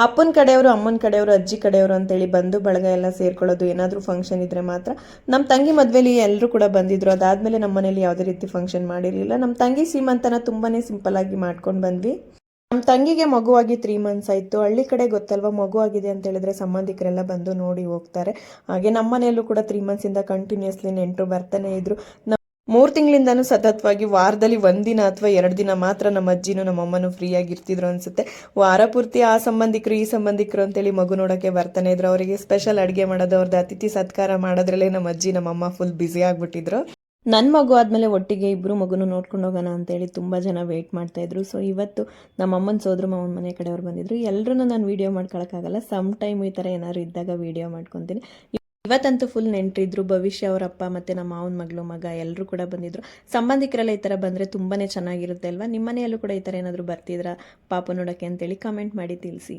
ಅಪ್ಪನ ಕಡೆಯವರು, ಅಮ್ಮನ ಕಡೆಯವರು, ಅಜ್ಜಿ ಕಡೆಯವರು ಅಂತೇಳಿ ಬಂದು ಬಳಗ ಎಲ್ಲ ಸೇರ್ಕೊಳ್ಳೋದು. ಏನಾದರೂ ಫಂಕ್ಷನ್ ಇದ್ದರೆ ಮಾತ್ರ. ನಮ್ಮ ತಂಗಿ ಮದುವೆಲಿ ಎಲ್ಲರೂ ಕೂಡ ಬಂದಿದ್ರು. ಅದಾದಮೇಲೆ ನಮ್ಮ ಮನೇಲಿ ಯಾವುದೇ ರೀತಿ ಫಂಕ್ಷನ್ ಮಾಡಿರಲಿಲ್ಲ. ನಮ್ಮ ತಂಗಿ ಸೀಮಂತನ ತುಂಬಾ ಸಿಂಪಲ್ಲಾಗಿ ಮಾಡ್ಕೊಂಡು ಬಂದ್ವಿ. ನಮ್ಮ ತಂಗಿಗೆ ಮಗುವಾಗಿ 3 ಮಂತ್ಸ್ ಆಯಿತು. ಹಳ್ಳಿ ಕಡೆ ಗೊತ್ತಲ್ವ, ಮಗು ಆಗಿದೆ ಅಂತ ಹೇಳಿದ್ರೆ ಸಂಬಂಧಿಕರೆಲ್ಲ ಬಂದು ನೋಡಿ ಹೋಗ್ತಾರೆ. ಹಾಗೆ ನಮ್ಮ ಮನೆಯಲ್ಲೂ ಕೂಡ 3 ಮಂತ್ಸಿಂದ ಕಂಟಿನ್ಯೂಸ್ಲಿ ನೆಂಟರು ಬರ್ತಾನೆ ಇದ್ರು. 3 ತಿಂಗಳಿಂದನೂ ಸತತವಾಗಿ ವಾರದಲ್ಲಿ 1 ದಿನ ಅಥವಾ 2 ದಿನ ಮಾತ್ರ ನಮ್ಮ ಅಜ್ಜಿನೂ ನಮ್ಮಮ್ಮನೂ ಫ್ರೀಯಾಗಿ ಇರ್ತಿದ್ರು ಅನಿಸುತ್ತೆ. ವಾರ ಪೂರ್ತಿ ಆ ಸಂಬಂಧಿಕರು ಈ ಸಂಬಂಧಿಕರು ಅಂತೇಳಿ ಮಗು ನೋಡೋಕ್ಕೆ ಬರ್ತಾನೆ ಇದ್ರು. ಅವರಿಗೆ ಸ್ಪೆಷಲ್ ಅಡುಗೆ ಮಾಡೋದು, ಅವ್ರದ್ದು ಅತಿಥಿ ಸತ್ಕಾರ ಮಾಡೋದ್ರಲ್ಲೇ ನಮ್ಮ ಅಜ್ಜಿ ನಮ್ಮಮ್ಮ ಫುಲ್ ಬ್ಯುಸಿ ಆಗಿಬಿಟ್ಟಿದ್ರು. ನನ್ನ ಮಗು ಆದಮೇಲೆ ಒಟ್ಟಿಗೆ ಇಬ್ಬರು ಮಗುನು ನೋಡ್ಕೊಂಡು ಹೋಗೋಣ ಅಂತೇಳಿ ತುಂಬ ಜನ ವೆಯ್ಟ್ ಮಾಡ್ತಾಯಿದ್ರು. ಸೊ ಇವತ್ತು ನಮ್ಮಮ್ಮನ ಸೋದರ ಮಾವನ ಮನೆ ಕಡೆಯವ್ರು ಬಂದಿದ್ರು. ಎಲ್ಲರೂ ನಾನು ವೀಡಿಯೋ ಮಾಡ್ಕೊಳಕ್ಕಾಗಲ್ಲ. ಸಮ್ ಟೈಮ್ ಈ ಥರ ಏನಾದ್ರು ಇದ್ದಾಗ ವೀಡಿಯೋ ಮಾಡ್ಕೊತೀನಿ. ಇವತ್ತಂತೂ ಫುಲ್ ನೆಂಟ್ರಿದ್ರು. ಭವಿಷ್ಯ ಅವರ ಅಪ್ಪ ಮತ್ತು ನಮ್ಮ ಮಾವನ ಮಗಳು ಮಗ ಎಲ್ಲರೂ ಕೂಡ ಬಂದಿದ್ರು. ಸಂಬಂಧಿಕರೆಲ್ಲ ಈ ಥರ ಬಂದರೆ ತುಂಬಾ ಚೆನ್ನಾಗಿರುತ್ತೆ ಅಲ್ವಾ? ನಿಮ್ಮ ಮನೆಯಲ್ಲೂ ಕೂಡ ಈ ಥರ ಏನಾದರೂ ಬರ್ತಿದ್ರಾ ಪಾಪ ನೋಡೋಕ್ಕೆ ಅಂತೇಳಿ ಕಮೆಂಟ್ ಮಾಡಿ ತಿಳಿಸಿ.